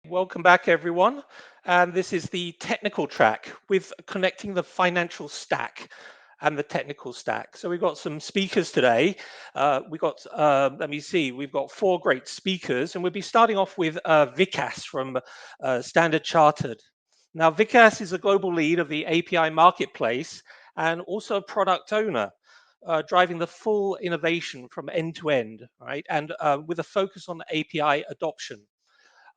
Welcome back, everyone. And this is the technical track with connecting the financial stack and the technical stack. So we've got some speakers today. Let me see, we've got four great speakers, and we'll be starting off with Vikas from Standard Chartered. Now, Vikas is a global lead of the API marketplace and also a product owner. Driving the full innovation from end to end, right? And with a focus on API adoption.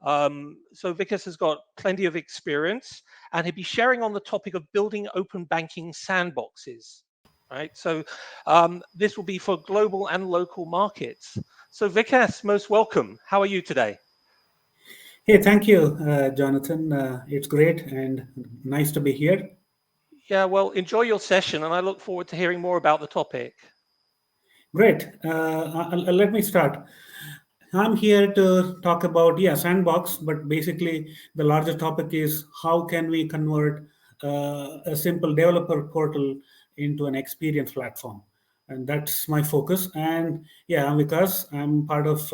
So Vikas has got plenty of experience, and he'll be sharing on the topic of building open banking sandboxes. Right. So this will be for global and local markets. So Vikas, most welcome. How are you today? Hey, thank you, Jonathan. It's great and nice to be here. Yeah, well, enjoy your session, and I look forward to hearing more about the topic. Great. Let me start. I'm here to talk about, sandbox, but basically the larger topic is how can we convert a simple developer portal into an experience platform. And that's my focus. And yeah, I'm Vikas. I'm part of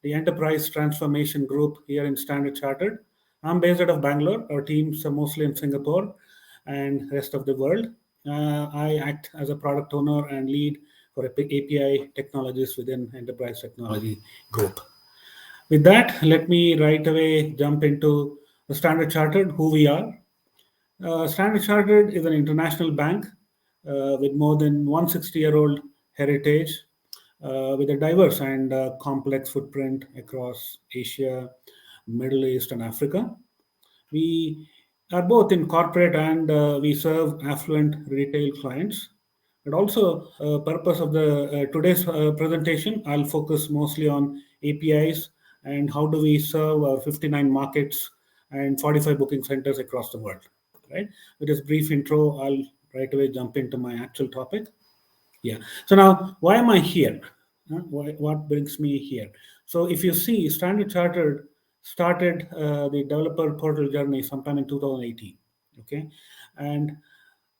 the Enterprise Transformation Group here in Standard Chartered. I'm based out of Bangalore. Our teams are mostly in Singapore and rest of the world. I act as a product owner and lead for API technologies within Enterprise Technology Group. With that, let me right away jump into the Standard Chartered, who we are. Standard Chartered is an international bank with more than 160-year-old heritage, with a diverse and complex footprint across Asia, Middle East, and Africa. We are both in corporate and we serve affluent retail clients. But also, purpose of the today's presentation, I'll focus mostly on APIs and how do we serve our 59 markets and 45 booking centers across the world. Right. With this brief intro, I'll right away jump into my actual topic. Yeah. So now, why am I here? What brings me here? So if you see, Standard Chartered started the developer portal journey sometime in 2018. Okay, and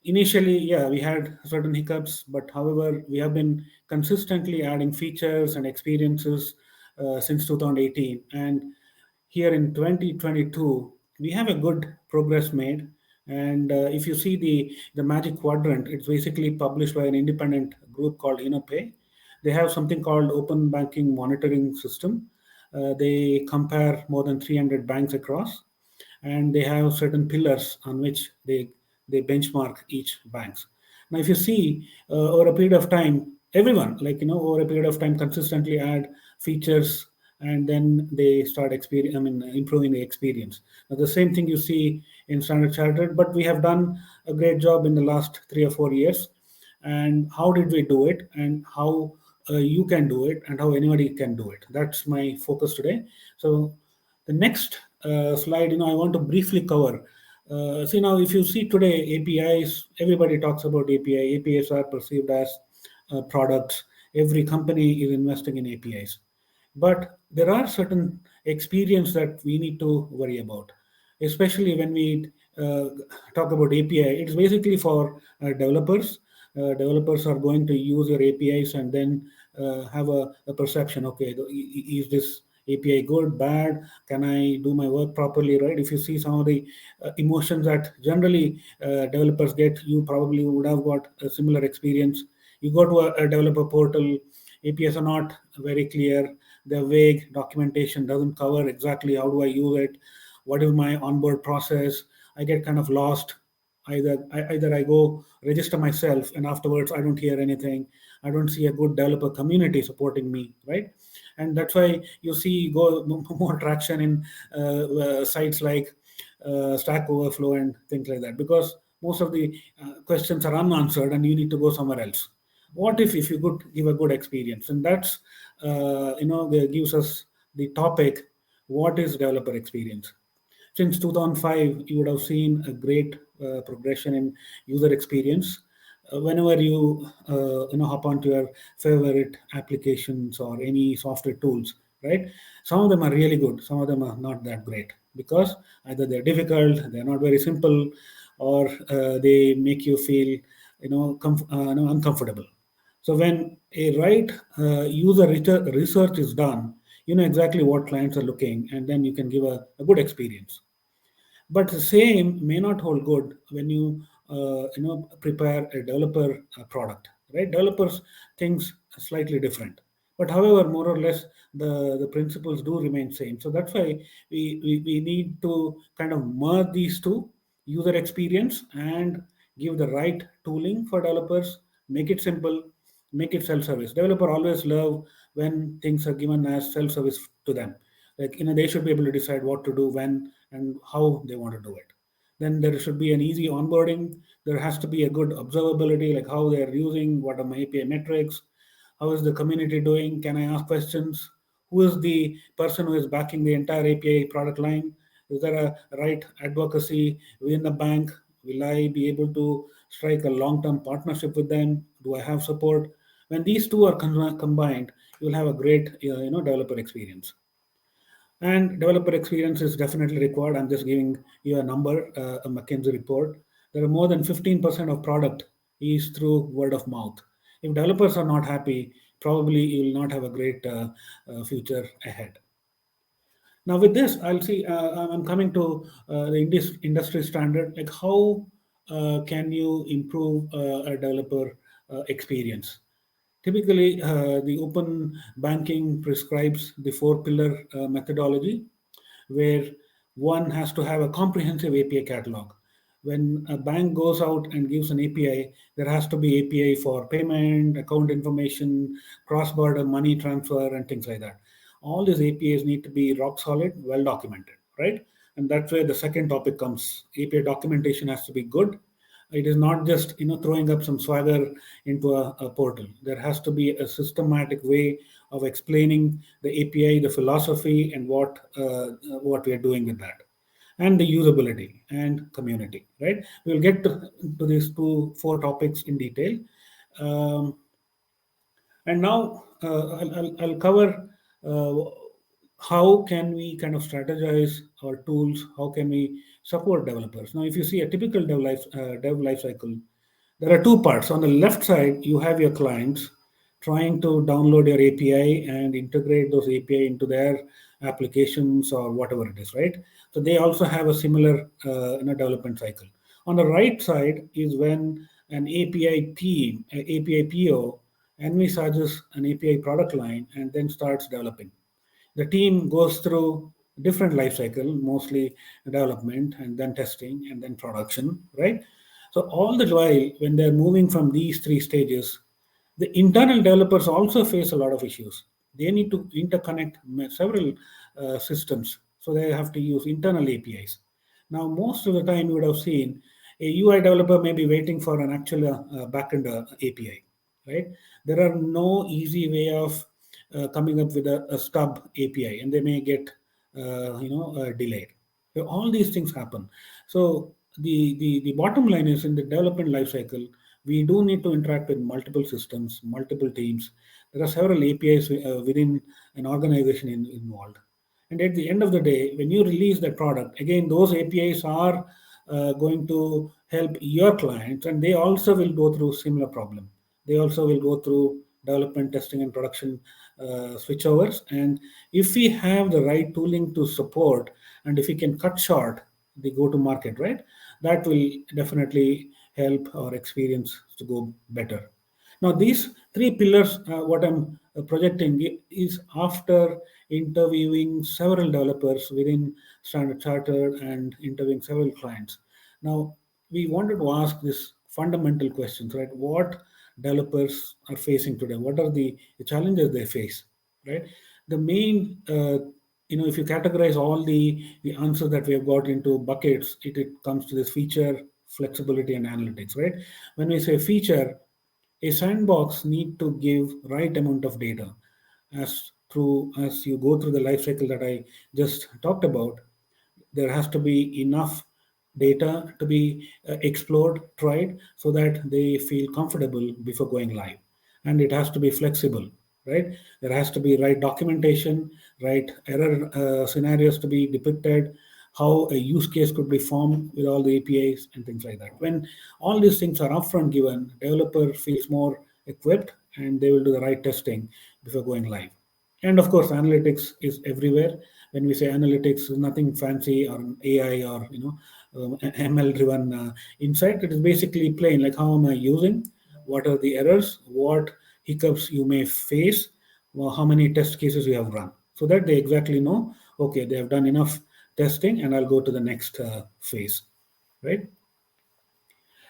initially, yeah, we had certain hiccups, but however, we have been consistently adding features and experiences since 2018. And here in 2022, we have a good progress made. And if you see the Magic Quadrant, it's basically published by an independent group called InnoPay. They have something called Open Banking Monitoring System. They compare more than 300 banks across, and they have certain pillars on which they benchmark each banks. Now, if you see over a period of time, everyone, over a period of time, consistently add features, and then they start improving the experience. Now, the same thing you see in Standard Chartered, but we have done a great job in the last 3 or 4 years. And how did we do it, and how you can do it, and how anybody can do it? That's my focus today. So the next slide, I want to briefly cover. See now, if you see today, APIs, everybody talks about API. APIs are perceived as products. Every company is investing in APIs. But there are certain experience that we need to worry about, especially when we talk about API. It's basically for developers. Developers are going to use your APIs and then have a perception. Okay, is this API good, bad? Can I do my work properly? Right? If you see some of the emotions that generally developers get, you probably would have got a similar experience. You go to a developer portal, APIs are not very clear. They're vague. Documentation doesn't cover exactly how do I use it. What is my onboard process? I get kind of lost. Either I go register myself and afterwards I don't hear anything. I don't see a good developer community supporting me, right? And that's why you see go more traction in sites like Stack Overflow and things like that, because most of the questions are unanswered and you need to go somewhere else. What if you could give a good experience? And that's that gives us the topic, what is developer experience? Since 2005, you would have seen a great progression in user experience. Whenever you hop onto your favorite applications or any software tools, right? Some of them are really good, some of them are not that great, because either they're difficult, they're not very simple, or they make you feel uncomfortable. So when a right user research is done, You know exactly what clients are looking, and then you can give a good experience. But the same may not hold good when you prepare a developer product, right? Developers things slightly different, but however, more or less the principles do remain same. So that's why we need to kind of merge these two: user experience and give the right tooling for developers, make it simple, make it self-service. Developer always love when things are given as self-service to them. Like, they should be able to decide what to do, when, and how they want to do it. Then there should be an easy onboarding. There has to be a good observability, like how they're using, what are my API metrics, how is the community doing, can I ask questions, who is the person who is backing the entire API product line, is there a right advocacy within the bank, will I be able to strike a long-term partnership with them, do I have support? When these two are combined, you'll have a great developer experience. And developer experience is definitely required. I'm just giving you a number, a McKinsey report. There are more than 15% of product is through word of mouth. If developers are not happy, probably you will not have a great future ahead. Now, with this, I'll see. I'm coming to the industry standard. Like, how can you improve a developer experience? Typically, the open banking prescribes the four-pillar methodology, where one has to have a comprehensive API catalog. When a bank goes out and gives an API, there has to be API for payment, account information, cross-border money transfer, and things like that. All these APIs need to be rock solid, well documented, right? And that's where the second topic comes. API documentation has to be good. It is not just throwing up some swagger into a portal. There has to be a systematic way of explaining the API, the philosophy, and what we are doing with that, and the usability and community. Right? We'll get to these four topics in detail. Um, and now I'll cover uh, how can we kind of strategize our tools, how can we support developers. Now, if you see a typical dev life cycle, there are two parts. On the left side, you have your clients trying to download your API and integrate those API into their applications or whatever it is, right? So they also have a similar development cycle. On the right side is when an API team, a API PO, envisages an API product line and then starts developing. The team goes through different life cycle, mostly development and then testing and then production, right? So all the while, when they're moving from these three stages, the internal developers also face a lot of issues. They need to interconnect several systems, so they have to use internal APIs. Now, most of the time, you would have seen a UI developer may be waiting for an actual backend API, right? There are no easy way of coming up with a stub API, and they may get delayed. So all these things happen. So the bottom line is, in the development lifecycle, we do need to interact with multiple systems, multiple teams. There are several APIs within an organization involved. And at the end of the day, when you release that product, again, those APIs are going to help your clients, and they also will go through similar problem. They also will go through development, testing, and production switchovers. And if we have the right tooling to support, and if we can cut short the go-to-market, right, that will definitely help our experience to go better. Now, these three pillars, what I'm projecting is after interviewing several developers within Standard Chartered and interviewing several clients. Now, we wanted to ask this fundamental questions, right? What developers are facing today? What are the challenges they face, right? The main, if you categorize all the answers that we have got into buckets, it comes to this feature, flexibility, and analytics, right? When we say feature, a sandbox need to give right amount of data as you go through the life cycle that I just talked about. There has to be enough data to be explored, tried, so that they feel comfortable before going live. And it has to be flexible, right? There has to be right documentation, right error scenarios to be depicted, how a use case could be formed with all the APIs and things like that. When all these things are upfront given, developer feels more equipped and they will do the right testing before going live. And of course, analytics is everywhere. When we say analytics, nothing fancy or AI or ML driven insight. It is basically plain like how am I using, what are the errors, what hiccups you may face, how many test cases you have run, so that they exactly know. Okay, they have done enough testing, and I'll go to the next phase, right?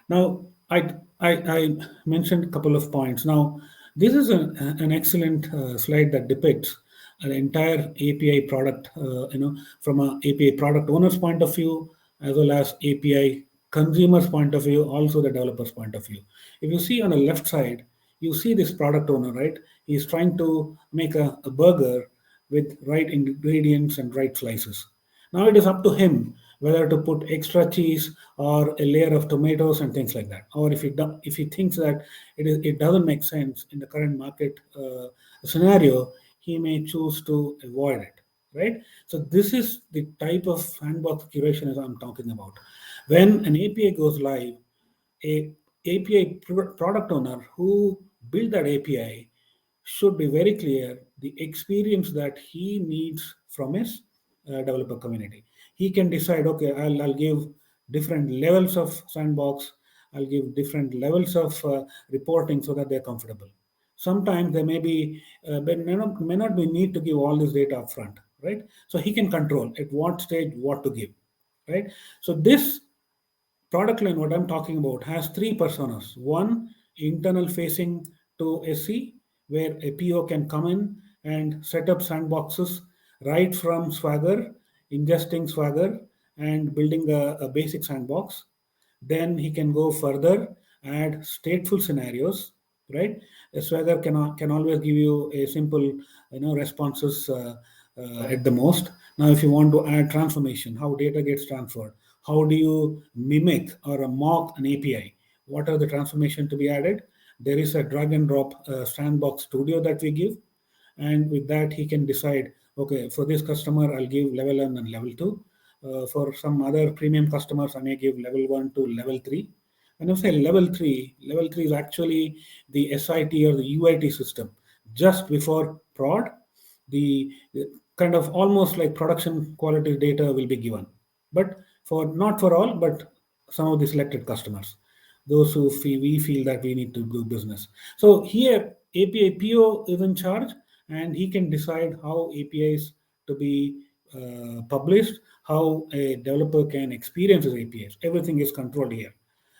Now, I mentioned a couple of points. Now, this is an excellent slide that depicts an entire API product, from a API product owner's point of view, as well as API consumer's point of view, also the developer's point of view. If you see on the left side, you see this product owner, right? He's trying to make a burger with right ingredients and right slices. Now it is up to him whether to put extra cheese or a layer of tomatoes and things like that. Or if he thinks that it doesn't make sense in the current market scenario, he may choose to avoid it. Right. So this is the type of sandbox curation as I'm talking about. When an API goes live, a API product owner who built that API should be very clear the experience that he needs from his developer community. He can decide, okay, I'll give different levels of sandbox, I'll give different levels of reporting so that they're comfortable. Sometimes there may not be need to give all this data upfront, right? So he can control at what stage what to give, right? So this product line, what I'm talking about, has three personas. One, internal facing to SC, where a PO can come in and set up sandboxes right from Swagger, ingesting Swagger and building a basic sandbox. Then he can go further, add stateful scenarios, right? A Swagger can always give you a simple, responses at the most. Now, if you want to add transformation, how data gets transferred, how do you mimic or mock an API? What are the transformation to be added? There is a drag and drop sandbox studio that we give, and with that he can decide, okay, for this customer I'll give level 1 and level 2. For some other premium customers I may give level 1 to level 3. When I say level 3 is actually the SIT or the UIT system. Just before prod, the kind of almost like production quality data will be given, but for not for all, but some of the selected customers, those who we feel that we need to do business. So here API PO is in charge, and he can decide how APIs to be published, how a developer can experience his APIs. Everything is controlled here.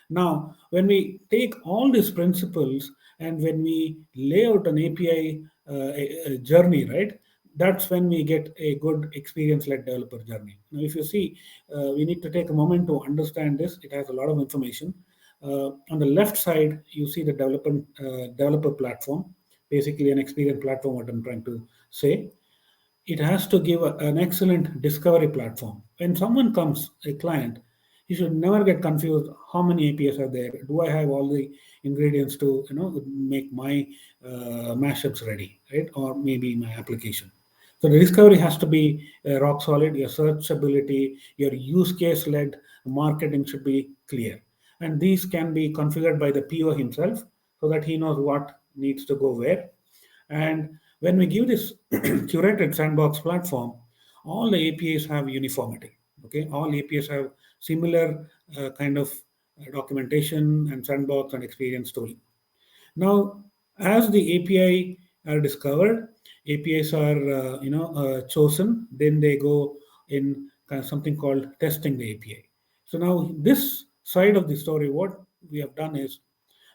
Now, when we take all these principles and when we lay out an API a journey, right, that's when we get a good experience-led developer journey. Now, if you see, we need to take a moment to understand this. It has a lot of information. On the left side, you see the developer platform, basically an experience platform, what I'm trying to say. It has to give an excellent discovery platform. When someone comes, a client, he should never get confused how many APIs are there. Do I have all the ingredients to make my mashups ready, right? Or maybe my application. So the discovery has to be rock solid. Your searchability, your use case led marketing should be clear, and these can be configured by the PO himself so that he knows what needs to go where. And when we give this curated sandbox platform, all the APIs have uniformity. Okay, all APIs have similar kind of documentation and sandbox and experience tooling. Now, as the API are discovered, APIs are chosen. Then they go in kind of something called testing the API. So now this side of the story, what we have done is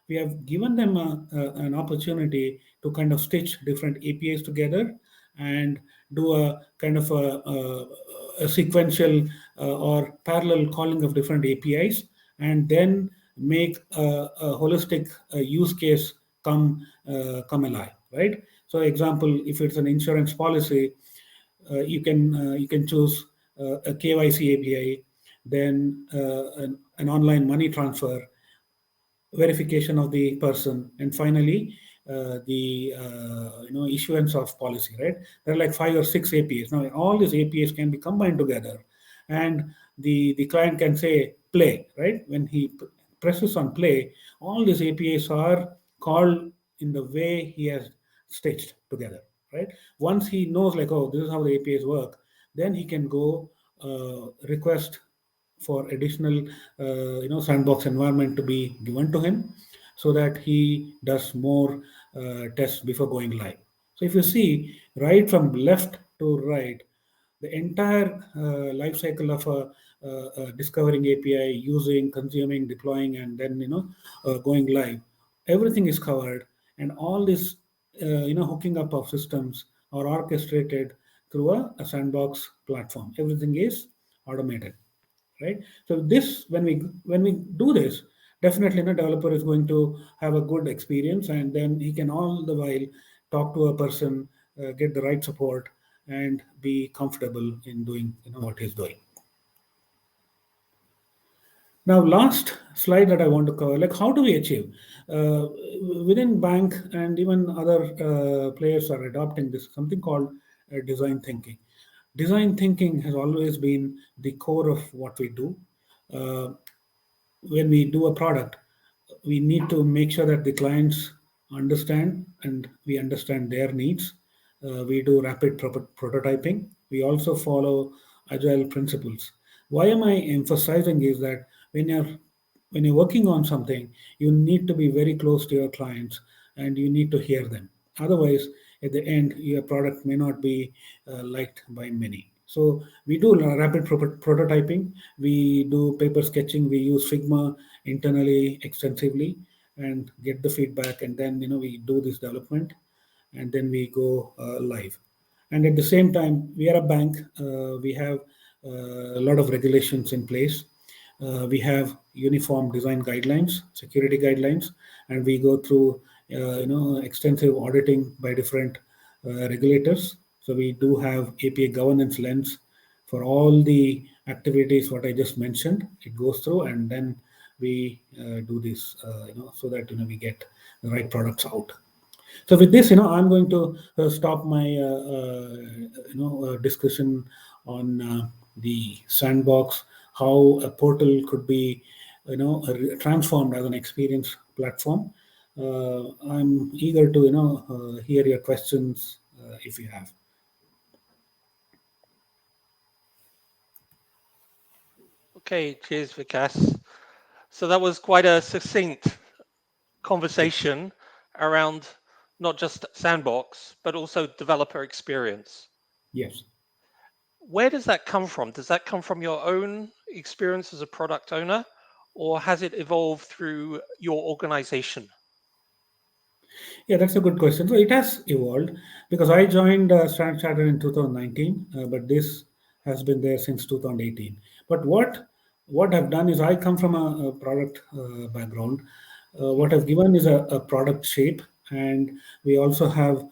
we have given them an opportunity to kind of stitch different APIs together and do a kind of a sequential or parallel calling of different APIs, and then make a holistic use case come alive, right? So, example, if it's an insurance policy, you can choose a KYC API, then an online money transfer, verification of the person, and finally the issuance of policy, right? There are like 5 or 6 APIs. Now all these APIs can be combined together, and the client can say play, right? When he presses on play, all these APIs are called in the way he has stitched together. right? Once he knows like, oh, this is how the APIs work, then he can go request for additional sandbox environment to be given to him, so that he does more tests before going live. So if you see right from left to right, the entire life cycle of discovering API, using, consuming, deploying, and then going live, everything is covered, and all this hooking up of systems are orchestrated through a sandbox platform. Everything is automated, right? So this, when we do this, definitely the developer is going to have a good experience, and then he can all the while talk to a person, get the right support, and be comfortable in doing what he's doing. Now, last slide that I want to cover, like how do we achieve? Uh, Within bank and even other players are adopting this something called design thinking. Design thinking has always been the core of what we do. Uh, when we do a product, we need to make sure that the clients understand and we understand their needs. We do rapid prototyping. We also follow agile principles. Why am I emphasizing is that when you're working on something, you need to be very close to your clients and you need to hear them. Otherwise, at the end, your product may not be liked by many. So we do rapid prototyping, we do paper sketching, we use Figma internally extensively and get the feedback, and then we do this development, and then we go live. And at the same time, we are a bank. We have a lot of regulations in place. We have uniform design guidelines, security guidelines, and we go through extensive auditing by different regulators. So we do have API governance lens for all the activities what I just mentioned. It goes through, and then we do this, so that we get the right products out. So with this, I'm going to stop my discussion on the sandbox, how a portal could be transformed as an experience platform. I'm eager to hear your questions if you have. Okay, cheers, Vikas. So that was quite a succinct conversation around not just sandbox, but also developer experience. Yes. Where does that come from? Does that come from your own experience as a product owner, or has it evolved through your organization? Yeah, that's a good question. So it has evolved because I joined Standard Chartered in 2019, but this has been there since 2018. But what I've done is I come from a product background. What I've given is a product shape, and we also have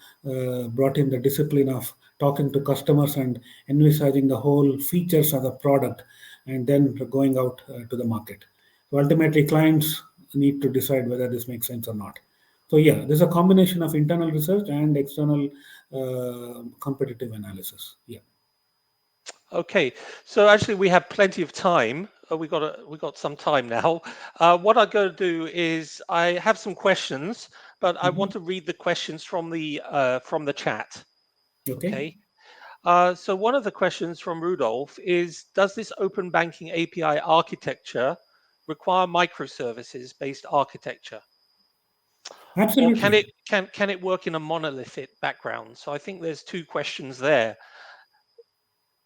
brought in the discipline of talking to customers and envisaging the whole features of the product, and then going out to the market. So ultimately, clients need to decide whether this makes sense or not. So yeah, there's a combination of internal research and external competitive analysis. Yeah. Okay, so actually we have plenty of time. We got some time now. What I'm going to do is I have some questions, but I Mhm. want to read the questions from the chat. Okay. Okay. So one of the questions from Rudolph is, does this open banking API architecture require microservices based architecture? Or Absolutely. can it work in a monolithic background? So I think there's two questions there.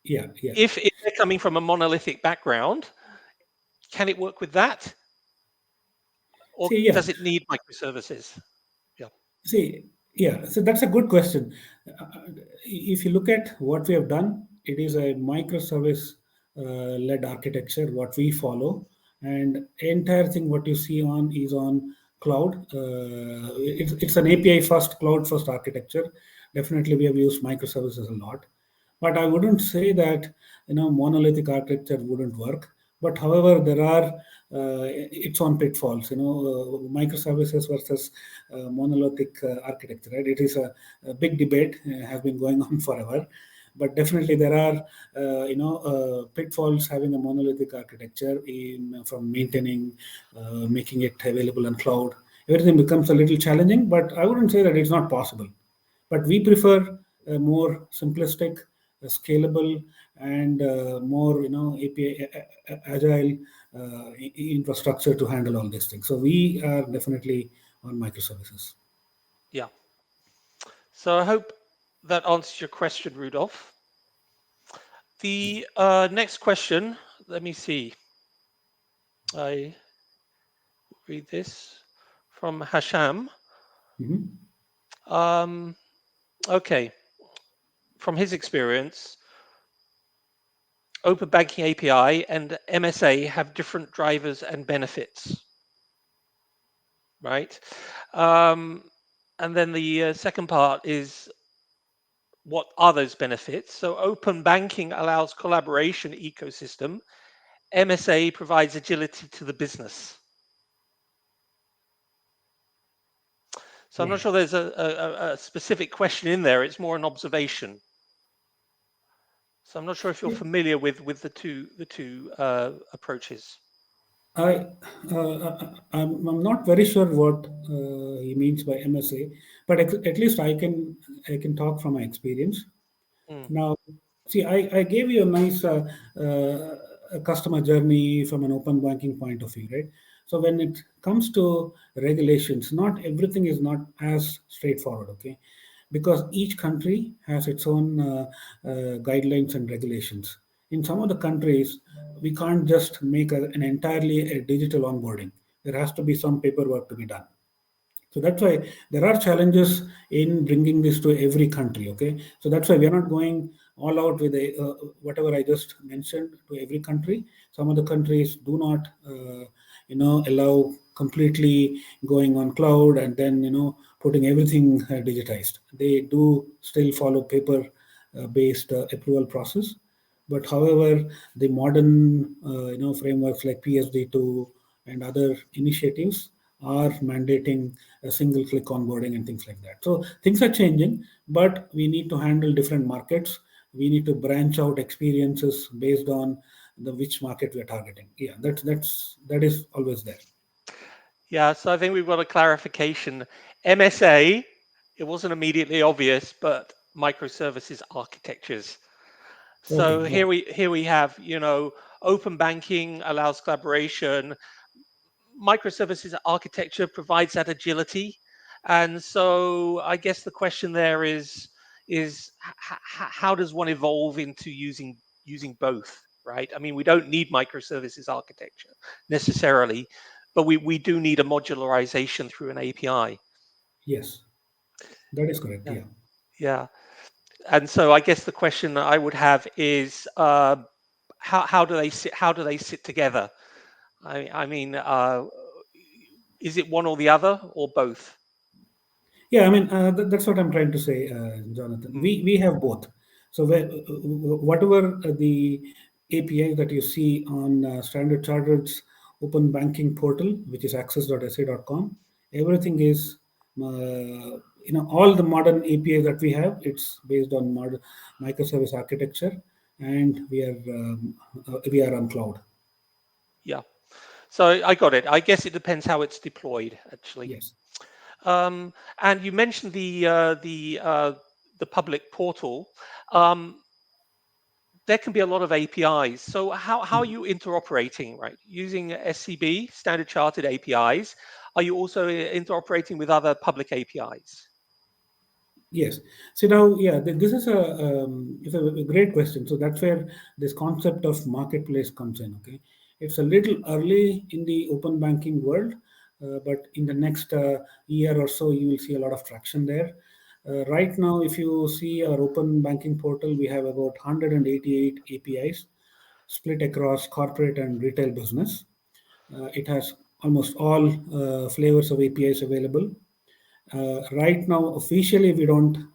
Yeah. Yeah. If they're coming from a monolithic background, can it work with that? Or See, yeah. does it need microservices? Yeah. See, yeah. So that's a good question. If you look at what we have done, it is a microservice led architecture. What we follow, and entire thing what you see on is on cloud. It's an API first, cloud first architecture. Definitely, we have used microservices a lot. But I wouldn't say that monolithic architecture wouldn't work. But however, there are its own pitfalls. Microservices versus monolithic architecture. Right? It is a big debate. Has been going on forever. But definitely there are pitfalls having a monolithic architecture in from maintaining, making it available on cloud. Everything becomes a little challenging. But I wouldn't say that it's not possible. But we prefer a more simplistic, scalable, and more API agile infrastructure to handle all these things. So we are definitely on microservices. Yeah. So I hope that answers your question, Rudolph. The next question, let me see. I read this from Hasham. Mhm. Um, okay. From his experience, Open Banking API and MSA have different drivers and benefits, right? Um, and then the second part is what are those benefits? So open banking allows collaboration ecosystem. MSA provides agility to the business. So I'm not Yeah. sure there's a specific question in there. It's more an observation. So I'm not sure if you're familiar with the two approaches. I I'm not very sure what he means by MSA, but at least I can talk from my experience. Mm, Now, see, I gave you a nice customer journey from an open banking point of view, right? So when it comes to regulations, not everything is not as straightforward, okay? Because each country has its own guidelines and regulations. In some of the countries, we can't just make an entirely a digital onboarding. There has to be some paperwork to be done. So that's why there are challenges in bringing this to every country. Okay, so that's why we are not going all out with whatever I just mentioned to every country. Some of the countries do not, allow completely going on cloud and then putting everything digitized. They do still follow paper based approval process. But however, the modern frameworks like PSD2 and other initiatives are mandating a single click onboarding and things like that. So things are changing, but we need to handle different markets. We need to branch out experiences based on the which market we're targeting. Yeah, that is always there. yeah, so I think we've got a clarification. MSA, it wasn't immediately obvious, but microservices architectures. Okay, So yeah. here we have, open banking allows collaboration, microservices architecture provides that agility. And so I guess the question there is how does one evolve into using both, right? I mean, we don't need microservices architecture necessarily, but we do need a modularization through an API. Yes, that is correct. Yeah. Yeah. Yeah. And so I guess the question that I would have is how do they sit together? I mean, is it one or the other or both? Yeah, I mean that's what I'm trying to say, Jonathan. Mm, We have both. So whatever the API that you see on Standard Chartered's open banking portal, which is access.sa.com, everything is all the modern API that we have. It's based on modern microservice architecture, and we are on cloud. yeah. So I got it. I guess it depends how it's deployed, actually. Yes. And you mentioned the public portal. Um, there can be a lot of APIs. So how are you interoperating, right? Using SCB, Standard Chartered APIs. Are you also interoperating with other public APIs? Yes. So now, yeah, this is a great question. So that's where this concept of marketplace comes in. Okay, it's a little early in the open banking world, but in the next year or so, you will see a lot of traction there. Right now, if you see our open banking portal, we have about 188 APIs split across corporate and retail business. It has almost all flavors of APIs available. Right now, officially, we don't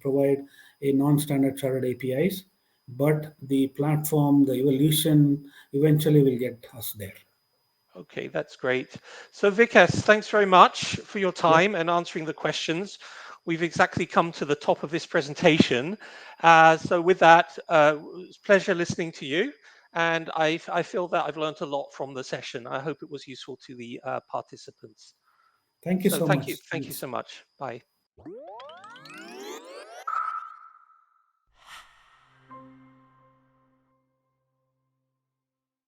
provide a non-standard chartered APIs, but the platform, the evolution, eventually will get us there. Okay, that's great. So Vikas, thanks very much for your Yeah. time and answering the questions. We've exactly come to the top of this presentation. So with that, it's a pleasure listening to you. And I feel that I've learned a lot from the session. I hope it was useful to the participants. Thank you So so thank much. you. Thank you Thanks. so much. Bye.